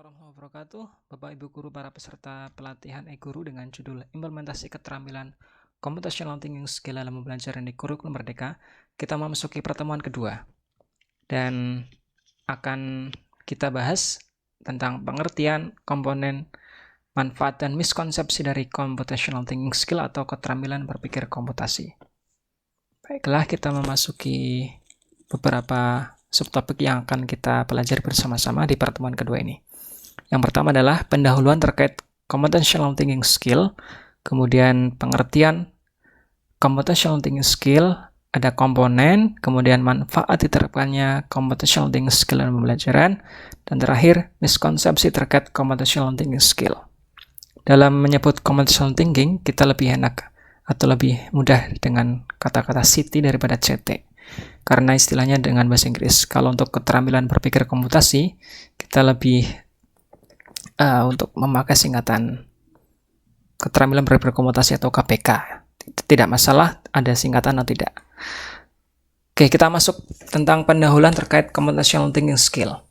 warahmatullahi wabarakatuh, Bapak Ibu Guru para peserta pelatihan e-guru dengan judul Implementasi Keterampilan Computational Thinking Skill dalam Pembelajaran di Kurikulum Merdeka. Kita memasuki pertemuan kedua dan akan kita bahas tentang pengertian, komponen, manfaat, dan miskonsepsi dari Computational Thinking Skill atau keterampilan berpikir komputasi. Baiklah, kita memasuki beberapa subtopik yang akan kita pelajari bersama-sama di pertemuan kedua ini. Yang pertama adalah pendahuluan terkait computational thinking skill, kemudian pengertian computational thinking skill, ada komponen, kemudian manfaat diterapkannya computational thinking skill dalam pembelajaran, dan terakhir miskonsepsi terkait computational thinking skill. Dalam menyebut computational thinking, kita lebih enak atau lebih mudah dengan kata-kata CT daripada CT. Karena istilahnya dengan bahasa Inggris. Kalau untuk keterampilan berpikir komputasi, kita lebih untuk memakai singkatan keterampilan berpikir komputasi atau KBK. Tidak masalah ada singkatan atau tidak. Oke, kita masuk tentang pendahuluan terkait computational thinking skill.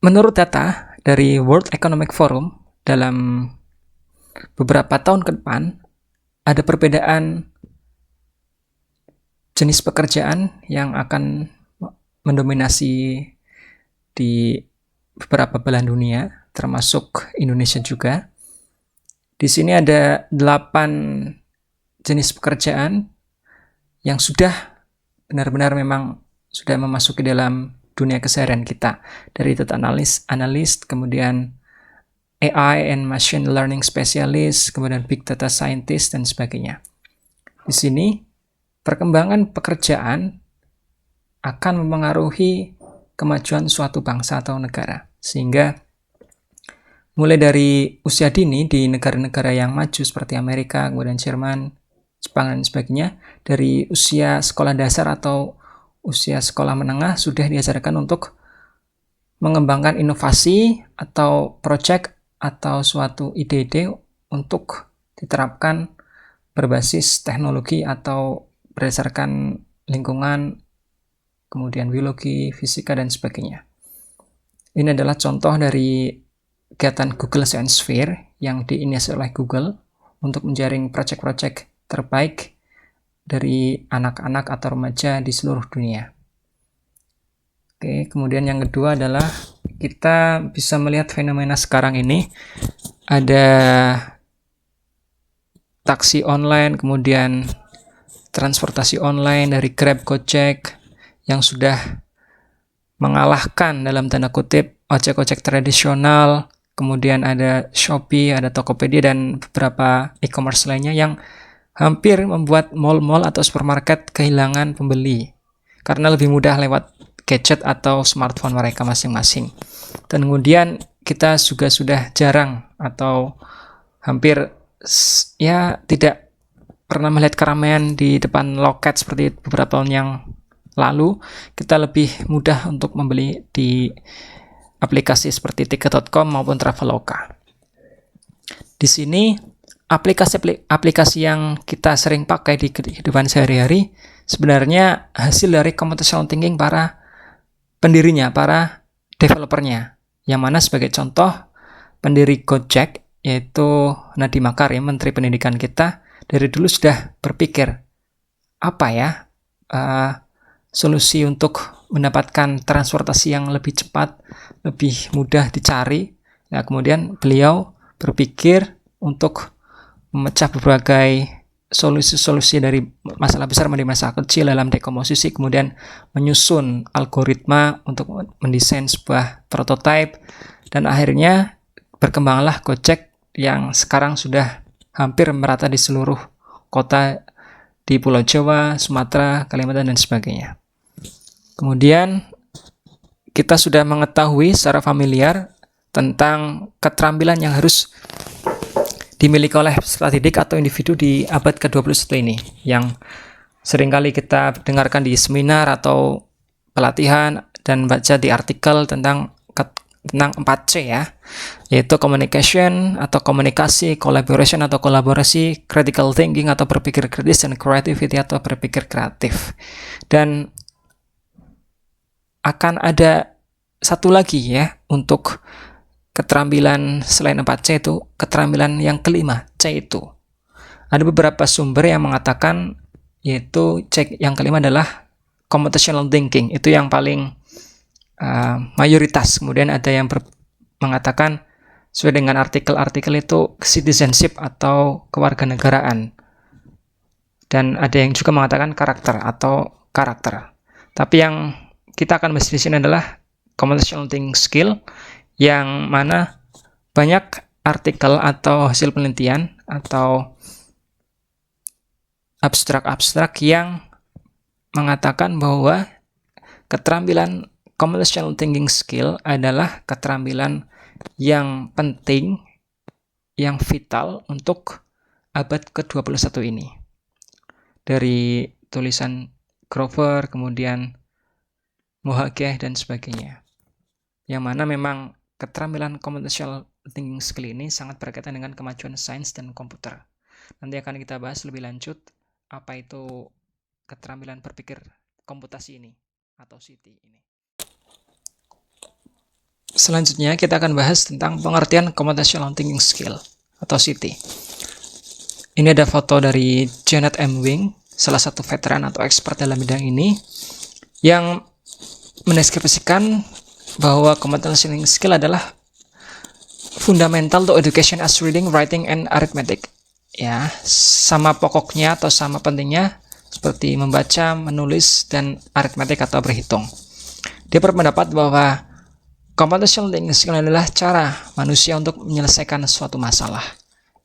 Menurut data dari World Economic Forum, dalam beberapa tahun ke depan, ada perbedaan jenis pekerjaan yang akan mendominasi di beberapa belahan dunia, termasuk Indonesia juga. Di sini ada 8 jenis pekerjaan yang sudah benar-benar memang sudah memasuki dalam dunia keseharian kita. Dari data analis, kemudian AI and machine learning specialist, kemudian big data scientist, dan sebagainya. Di sini, perkembangan pekerjaan akan mempengaruhi kemajuan suatu bangsa atau negara. Sehingga mulai dari usia dini di negara-negara yang maju seperti Amerika, kemudian Jerman, Jepang, dan sebagainya, dari usia sekolah dasar atau usia sekolah menengah sudah diajarkan untuk mengembangkan inovasi atau proyek atau suatu ide-ide untuk diterapkan berbasis teknologi atau berdasarkan lingkungan, kemudian biologi, fisika, dan sebagainya. Ini adalah contoh dari kegiatan Google Science Fair yang diinisiasi oleh Google untuk menjaring proyek-proyek terbaik dari anak-anak atau remaja di seluruh dunia. Oke, kemudian yang kedua adalah kita bisa melihat fenomena sekarang ini. Ada taksi online, kemudian transportasi online dari Grab, Gojek yang sudah mengalahkan dalam tanda kutip ojek-ojek tradisional, kemudian ada Shopee, ada Tokopedia, dan beberapa e-commerce lainnya yang hampir membuat mall-mall atau supermarket kehilangan pembeli karena lebih mudah lewat gadget atau smartphone mereka masing-masing. Dan kemudian kita juga sudah jarang atau hampir tidak pernah melihat keramaian di depan loket seperti beberapa tahun yang lalu. Kita lebih mudah untuk membeli di aplikasi seperti tiket.com maupun Traveloka. Di sini aplikasi yang kita sering pakai di kehidupan sehari-hari sebenarnya hasil dari computational thinking para pendirinya, para developernya. Yang mana sebagai contoh pendiri Gojek yaitu Nadiem Makarim, Menteri Pendidikan kita, dari dulu sudah berpikir apa ya solusi untuk mendapatkan transportasi yang lebih cepat, lebih mudah dicari. Nah, kemudian beliau berpikir untuk memecah berbagai solusi-solusi dari masalah besar menjadi masalah kecil dalam dekomposisi, kemudian menyusun algoritma untuk mendesain sebuah prototipe, dan akhirnya berkembanglah Gojek yang sekarang sudah hampir merata di seluruh kota di Pulau Jawa, Sumatera, Kalimantan, dan sebagainya. Kemudian kita sudah mengetahui secara familiar tentang keterampilan yang harus dimiliki oleh peserta didik atau individu di abad ke-21 ini, yang seringkali kita dengarkan di seminar atau pelatihan dan baca di artikel tentang 4C ya, yaitu communication atau komunikasi, collaboration atau kolaborasi, critical thinking atau berpikir kritis, dan creativity atau berpikir kreatif. Dan akan ada satu lagi ya untuk keterampilan selain 4C itu, keterampilan yang kelima, C itu. Ada beberapa sumber yang mengatakan yaitu C yang kelima adalah computational thinking, itu yang paling mayoritas. Kemudian ada yang mengatakan sesuai dengan artikel-artikel itu citizenship atau kewarganegaraan. Dan ada yang juga mengatakan karakter atau karakter. Tapi yang kita akan bahas di sini adalah computational thinking skill, yang mana banyak artikel atau hasil penelitian atau abstrak-abstrak yang mengatakan bahwa keterampilan computational thinking skill adalah keterampilan yang penting, yang vital untuk abad ke-21 ini. Dari tulisan Grover, kemudian Mohageh, dan sebagainya. Yang mana memang keterampilan computational thinking skill ini sangat berkaitan dengan kemajuan sains dan komputer. Nanti akan kita bahas lebih lanjut apa itu keterampilan berpikir komputasi ini atau CT ini. Selanjutnya kita akan bahas tentang pengertian computational thinking skill atau CT. Ini ada foto dari Janet M. Wing, salah satu veteran atau expert dalam bidang ini, yang mendeskripsikan bahwa computational thinking skill adalah fundamental to education as reading, writing, and arithmetic. Ya, sama pokoknya atau sama pentingnya seperti membaca, menulis, dan aritmetik atau berhitung. Dia berpendapat bahwa computational thinking skill adalah cara manusia untuk menyelesaikan suatu masalah.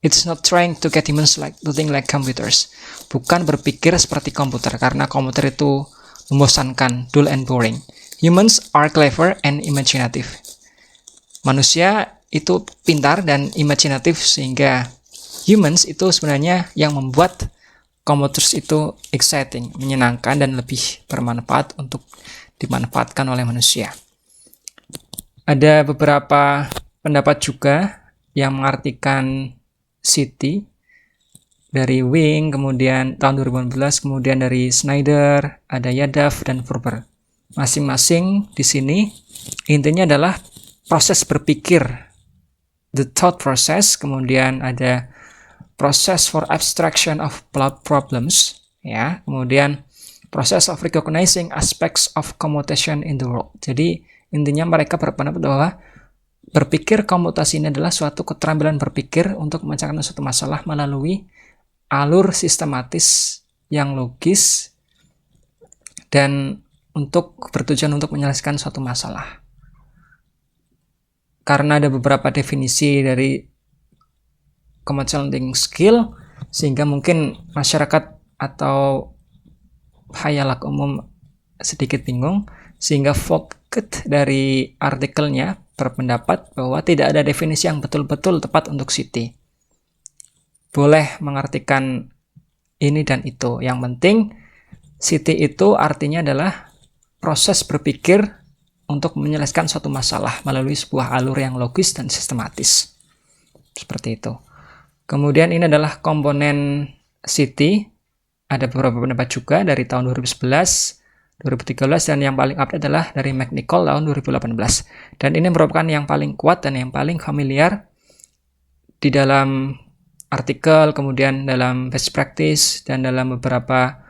It's not trying to get humans to think like computers. Bukan berpikir seperti komputer, karena komputer itu membosankan, dull and boring. Humans are clever and imaginative. Manusia itu pintar dan imajinatif, sehingga humans itu sebenarnya yang membuat computers itu exciting, menyenangkan, dan lebih bermanfaat untuk dimanfaatkan oleh manusia. Ada beberapa pendapat juga yang mengartikan CT dari Wing, kemudian tahun 2018, kemudian dari Snyder, ada Yadav, dan Furber. Masing-masing di sini intinya adalah proses berpikir, the thought process, kemudian ada process for abstraction of problems, ya, kemudian process of recognizing aspects of computation in the world. Jadi intinya mereka berpendapat bahwa berpikir komputasi ini adalah suatu keterampilan berpikir untuk memecahkan suatu masalah melalui alur sistematis yang logis dan untuk bertujuan untuk menyelesaikan suatu masalah. Karena ada beberapa definisi dari computational thinking skill, sehingga mungkin masyarakat atau khayalak umum sedikit bingung, sehingga Foggett dari artikelnya berpendapat bahwa tidak ada definisi yang betul-betul tepat untuk CT. Boleh mengartikan ini dan itu. Yang penting CT itu artinya adalah proses berpikir untuk menyelesaikan suatu masalah melalui sebuah alur yang logis dan sistematis. Seperti itu. Kemudian ini adalah komponen CT. Ada beberapa pendapat juga dari tahun 2011, 2013, dan yang paling update adalah dari McNichol tahun 2018. Dan ini merupakan yang paling kuat dan yang paling familiar di dalam artikel, kemudian dalam best practice, dan dalam beberapa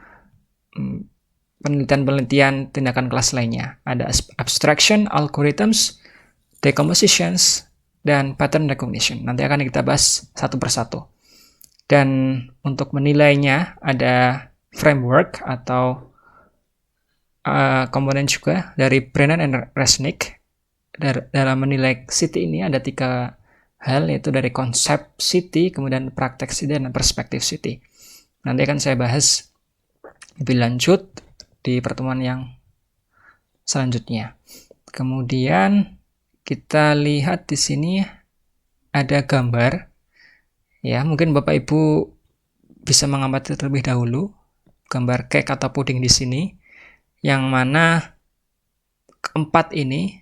penelitian-penelitian tindakan kelas lainnya. Ada abstraction, algorithms, decompositions, dan pattern recognition. Nanti akan kita bahas satu persatu. Dan untuk menilainya ada framework atau komponen juga dari Brennan and Resnick. Dalam menilai CT ini ada 3 hal, yaitu dari konsep CT, kemudian praktek CT, dan perspektif CT. Nanti akan saya bahas lebih lanjut di pertemuan yang selanjutnya. Kemudian kita lihat di sini ada gambar. Ya, mungkin Bapak Ibu bisa mengamati terlebih dahulu gambar cake atau puding di sini, yang mana keempat ini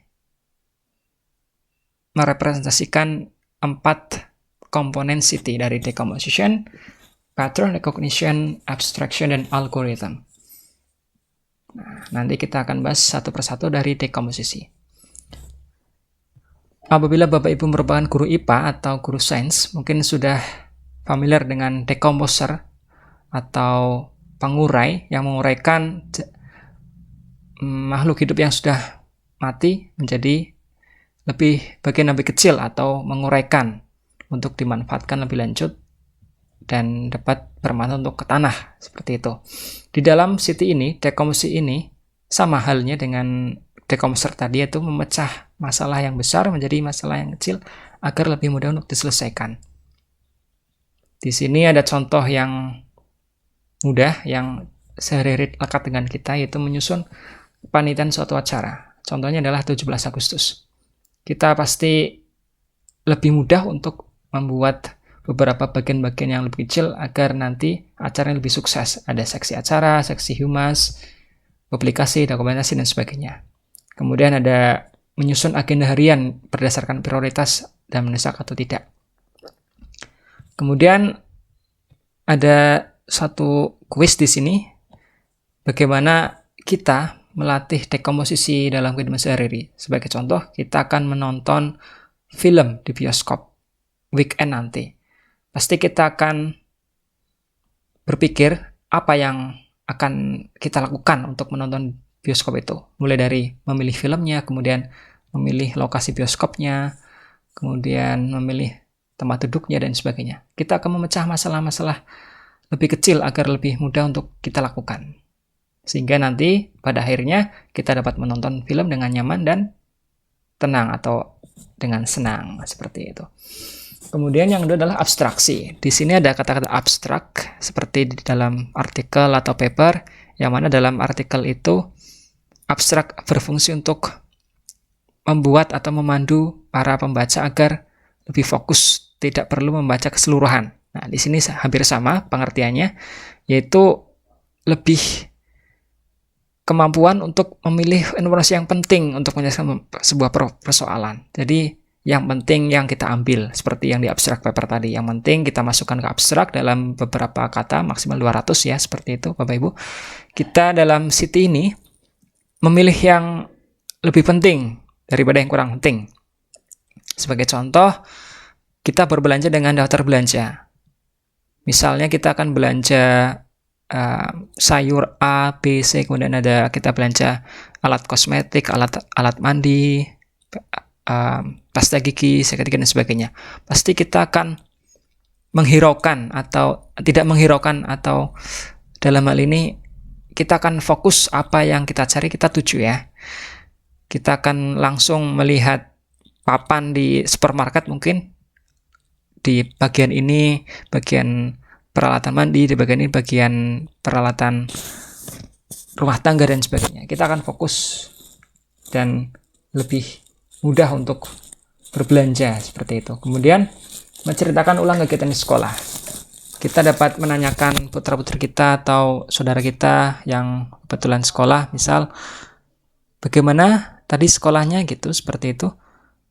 merepresentasikan 4 komponen CT dari decomposition, pattern recognition, abstraction, dan algorithm. Nah, nanti kita akan bahas satu persatu dari dekomposisi. Apabila Bapak Ibu merupakan guru IPA atau guru sains, mungkin sudah familiar dengan decomposer atau pengurai yang menguraikan makhluk hidup yang sudah mati menjadi bagian lebih kecil atau menguraikan untuk dimanfaatkan lebih lanjut dan dapat bermanfaat untuk ke tanah, seperti itu. Di dalam city ini, dekomposisi ini sama halnya dengan decomposer tadi, yaitu memecah masalah yang besar menjadi masalah yang kecil agar lebih mudah untuk diselesaikan. Di sini ada contoh yang mudah yang sehari-hari lekat dengan kita, yaitu menyusun panitan suatu acara. Contohnya adalah 17 Agustus. Kita pasti lebih mudah untuk membuat beberapa bagian-bagian yang lebih kecil agar nanti acaranya lebih sukses. Ada seksi acara, seksi humas, publikasi, dokumentasi, dan sebagainya. Kemudian ada menyusun agenda harian berdasarkan prioritas dan mendesak atau tidak. Kemudian ada satu kuis di sini, bagaimana kita melatih dekomposisi dalam kehidupan sehari-hari. Sebagai contoh, kita akan menonton film di bioskop weekend nanti. Pasti kita akan berpikir apa yang akan kita lakukan untuk menonton bioskop itu. Mulai dari memilih filmnya, kemudian memilih lokasi bioskopnya, kemudian memilih tempat duduknya, dan sebagainya. Kita akan memecah masalah-masalah lebih kecil agar lebih mudah untuk kita lakukan. Sehingga nanti pada akhirnya kita dapat menonton film dengan nyaman dan tenang atau dengan senang, seperti itu. Kemudian yang kedua adalah abstraksi. Di sini ada kata-kata abstrak seperti di dalam artikel atau paper, yang mana dalam artikel itu abstrak berfungsi untuk membuat atau memandu para pembaca agar lebih fokus, tidak perlu membaca keseluruhan. Nah, di sini hampir sama pengertiannya, yaitu lebih kemampuan untuk memilih informasi yang penting untuk menyelesaikan sebuah persoalan. Jadi, yang penting yang kita ambil, seperti yang di abstrak paper tadi. Yang penting kita masukkan ke abstrak dalam beberapa kata, maksimal 200 ya, seperti itu Bapak Ibu. Kita dalam city ini memilih yang lebih penting daripada yang kurang penting. Sebagai contoh, kita berbelanja dengan daftar belanja. Misalnya kita akan belanja sayur A, B, C, kemudian kita belanja alat kosmetik, alat mandi, pasta gigi, sikat gigi, dan sebagainya. Pasti kita akan menghiraukan atau tidak menghiraukan, atau dalam hal ini kita akan fokus apa yang kita cari, kita tuju ya. Kita akan langsung melihat papan di supermarket, mungkin di bagian ini bagian peralatan mandi, di bagian ini bagian peralatan rumah tangga, dan sebagainya. Kita akan fokus dan lebih mudah untuk berbelanja, seperti itu. Kemudian menceritakan ulang kegiatan di sekolah. Kita dapat menanyakan putra-putri kita atau saudara kita yang kebetulan sekolah, misal bagaimana tadi sekolahnya gitu, seperti itu.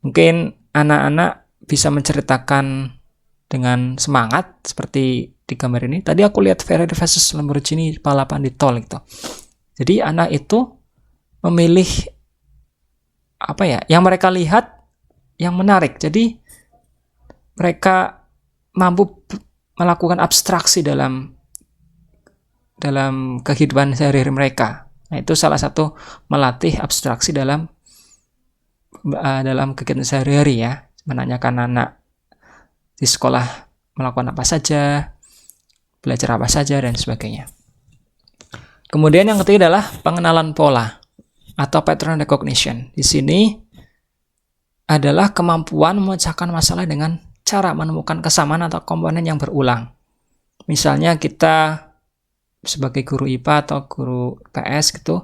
Mungkin anak-anak bisa menceritakan dengan semangat seperti di gambar ini. Tadi aku lihat Ferrari versus Lamborghini balapan di tol gitu. Jadi anak itu memilih apa ya, yang mereka lihat yang menarik. Jadi mereka mampu melakukan abstraksi dalam kehidupan sehari-hari mereka. Nah, itu salah satu melatih abstraksi dalam kegiatan sehari-hari ya. Menanyakan anak di sekolah melakukan apa saja, belajar apa saja, dan sebagainya. Kemudian yang ketiga adalah pengenalan pola atau pattern recognition. Di sini adalah kemampuan memecahkan masalah dengan cara menemukan kesamaan atau komponen yang berulang. Misalnya kita sebagai guru IPA atau guru PS gitu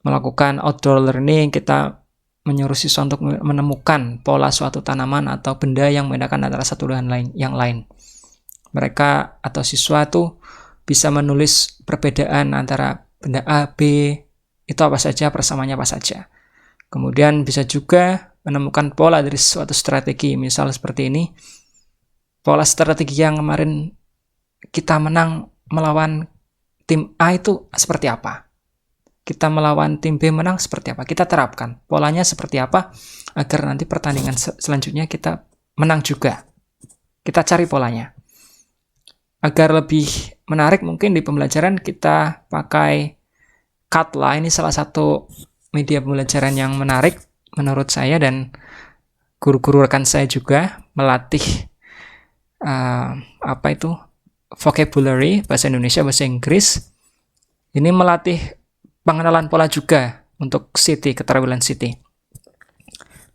melakukan outdoor learning, kita menyuruh siswa untuk menemukan pola suatu tanaman atau benda yang membedakan antara satu dengan yang lain. Mereka atau siswa tuh bisa menulis perbedaan antara benda A, B, itu apa saja, persamaannya apa saja. Kemudian bisa juga menemukan pola dari suatu strategi, misal seperti ini. Pola strategi yang kemarin kita menang melawan tim A itu seperti apa? kita melawan tim B menang seperti apa. Kita terapkan polanya seperti apa agar nanti pertandingan selanjutnya kita menang juga. Kita cari polanya. Agar lebih menarik mungkin di pembelajaran kita pakai Katla. Ini salah satu media pembelajaran yang menarik menurut saya, dan guru-guru rekan saya juga melatih vocabulary, bahasa Indonesia, bahasa Inggris. Ini melatih pengenalan pola juga untuk City, keterampilan City.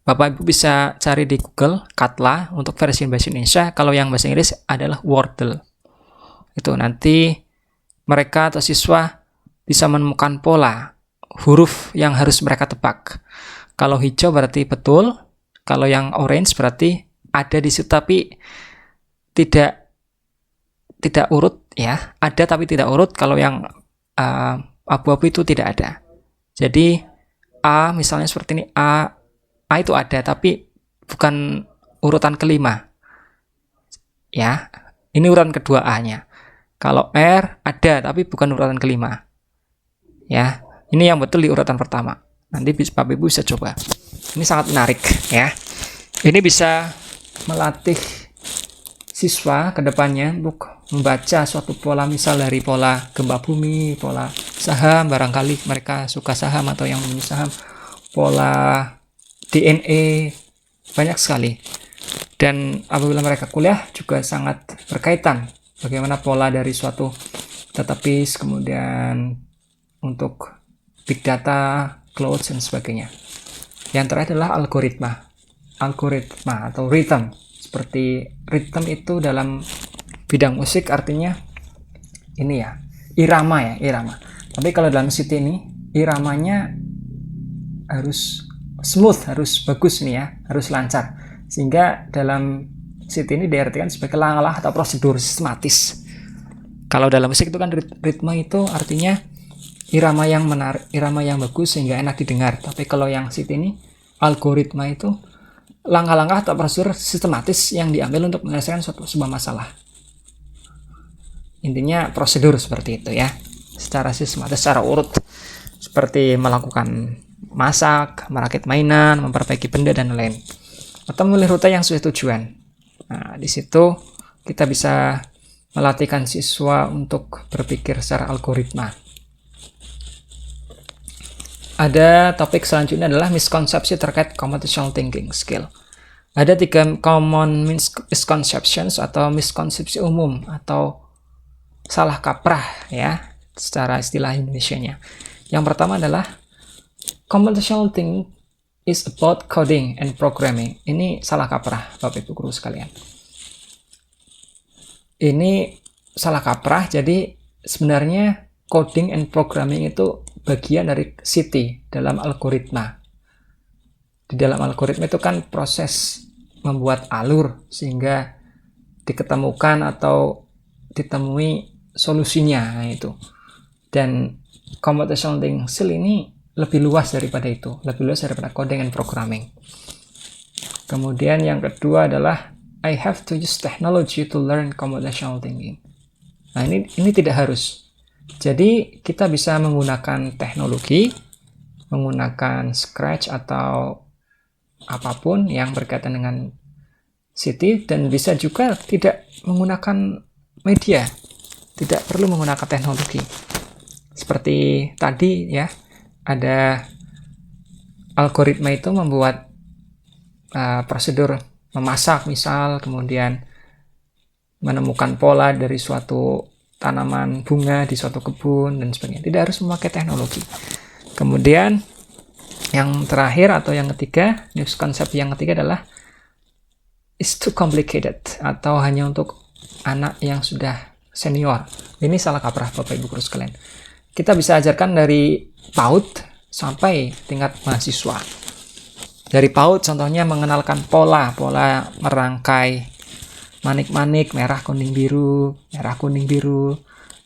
Bapak Ibu bisa cari di Google Katla untuk versi bahasa Indonesia. Kalau yang bahasa Inggris adalah Wordle. Itu nanti mereka atau siswa bisa menemukan pola huruf yang harus mereka tebak. Kalau hijau berarti betul, kalau yang orange berarti ada di situ tapi tidak urut ya. Ada tapi tidak urut. Kalau yang abu-abu itu tidak ada. Jadi A misalnya seperti ini, A itu ada tapi bukan urutan kelima. Ya. Ini urutan kedua A-nya. Kalau R ada tapi bukan urutan kelima. Ya. Ini yang betul di urutan pertama. Nanti Bapak Ibu bisa coba. Ini sangat menarik ya. Ini bisa melatih siswa ke depannya untuk membaca suatu pola, misal dari pola gempa bumi, pola saham, barangkali mereka suka saham atau yang punya saham, pola DNA, banyak sekali. Dan apabila mereka kuliah juga sangat berkaitan bagaimana pola dari suatu database, kemudian untuk big data, cloud, dan sebagainya. Yang terakhir adalah algoritma atau rhythm. Seperti rhythm itu dalam bidang musik artinya ini ya, irama. Tapi kalau dalam City ini iramanya harus smooth, harus bagus nih ya, harus lancar. Sehingga dalam City ini diartikan sebagai langkah atau prosedur sistematis. Kalau dalam musik itu kan ritme itu artinya irama yang menarik, irama yang bagus sehingga enak didengar. Tapi kalau yang City ini algoritma itu langkah-langkah atau prosedur sistematis yang diambil untuk menyelesaikan sebuah masalah. Intinya prosedur seperti itu ya, secara sistematis, secara urut, seperti melakukan masak, merakit mainan, memperbaiki benda dan lain, atau memilih rute yang sesuai tujuan. Nah, di situ kita bisa melatihkan siswa untuk berpikir secara algoritma. Ada topik selanjutnya adalah miskonsepsi terkait computational thinking skill. Ada 3 common misconceptions atau miskonsepsi umum atau salah kaprah ya, secara istilah Indonesianya. Yang pertama adalah computational thinking is about coding and programming. Ini salah kaprah, Bapak Ibu guru sekalian. Ini salah kaprah, jadi sebenarnya coding and programming itu bagian dari City dalam algoritma. Di dalam algoritma itu kan proses membuat alur sehingga diketemukan atau ditemui solusinya, nah itu. Dan computational thinking skill ini lebih luas daripada itu, lebih luas daripada coding and programming. Kemudian yang kedua adalah I have to use technology to learn computational thinking. Nah, ini tidak harus. Jadi kita bisa menggunakan teknologi, menggunakan Scratch atau apapun yang berkaitan dengan City, dan bisa juga tidak menggunakan media, tidak perlu menggunakan teknologi. Seperti tadi ya, ada algoritma itu membuat prosedur memasak misal, kemudian menemukan pola dari suatu tanaman bunga di suatu kebun dan sebagainya. Tidak harus memakai teknologi. Kemudian yang terakhir atau yang ketiga, konsep yang ketiga adalah is too complicated atau hanya untuk anak yang sudah senior. Ini salah kaprah Bapak Ibu guru sekalian. Kita bisa ajarkan dari PAUD sampai tingkat mahasiswa. Dari PAUD contohnya mengenalkan pola merangkai manik-manik, merah kuning biru,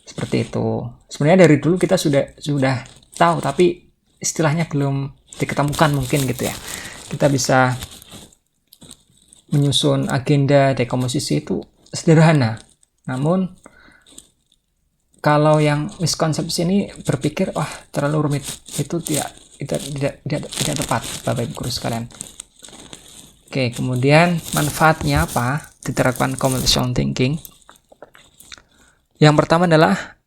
seperti itu. Sebenarnya dari dulu kita sudah tahu, tapi istilahnya belum diketemukan mungkin gitu ya. Kita bisa menyusun agenda dekomposisi itu sederhana, namun kalau yang miskonsepsi ini berpikir wah terlalu rumit, itu tidak tepat Bapak Ibu guru sekalian. Oke, kemudian manfaatnya apa diterapkan computational thinking? Yang pertama adalah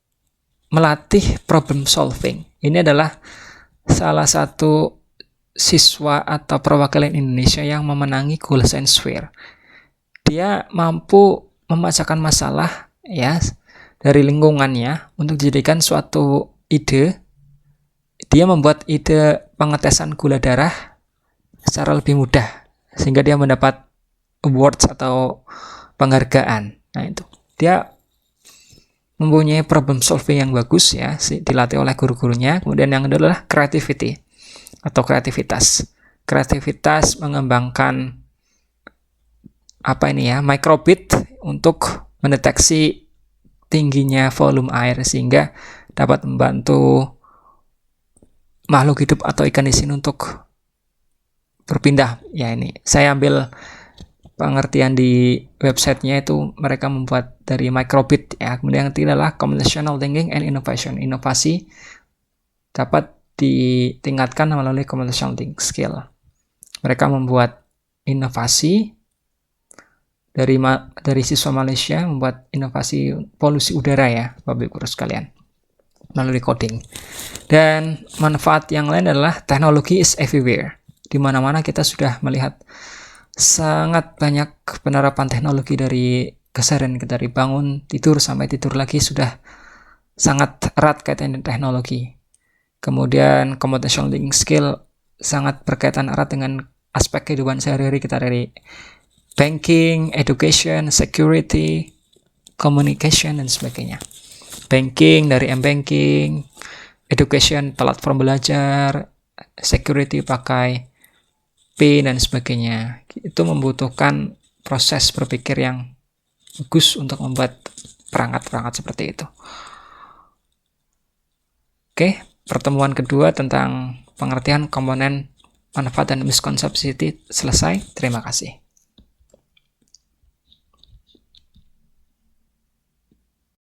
melatih problem solving. Ini adalah salah satu siswa atau perwakilan Indonesia yang memenangi Gold Science Fair. Dia mampu memecahkan masalah ya dari lingkungannya untuk dijadikan suatu ide. Dia membuat ide pengetesan gula darah secara lebih mudah sehingga dia mendapat awards atau penghargaan. Nah, itu dia mempunyai problem solving yang bagus ya, dilatih oleh guru-gurunya. Kemudian yang kedua adalah creativity atau kreativitas. Kreativitas mengembangkan microbit untuk mendeteksi tingginya volume air sehingga dapat membantu makhluk hidup atau ikan di sini untuk berpindah. Ya, ini saya ambil pengertian di websitenya, itu mereka membuat dari microbit ya. Kemudian yang ketiga adalah computational thinking and innovation. Inovasi dapat ditingkatkan melalui computational thinking skill. Mereka membuat inovasi dari siswa Malaysia, membuat inovasi polusi udara ya Bapak Ibu sekalian melalui coding. Dan manfaat yang lain adalah teknologi is everywhere. Di mana-mana kita sudah melihat sangat banyak penerapan teknologi dari keseharian kita, dari bangun tidur sampai tidur lagi sudah sangat erat kaitan dengan teknologi. Kemudian computational thinking skill sangat berkaitan erat dengan aspek kehidupan sehari-hari kita, dari banking, education, security, communication, dan sebagainya. Banking dari m-banking, education platform belajar, security pakai PIN dan sebagainya. Itu membutuhkan proses berpikir yang bagus untuk membuat perangkat-perangkat seperti itu. Oke, pertemuan kedua tentang pengertian komponen manfaat dan miskonsepsi selesai. Terima kasih.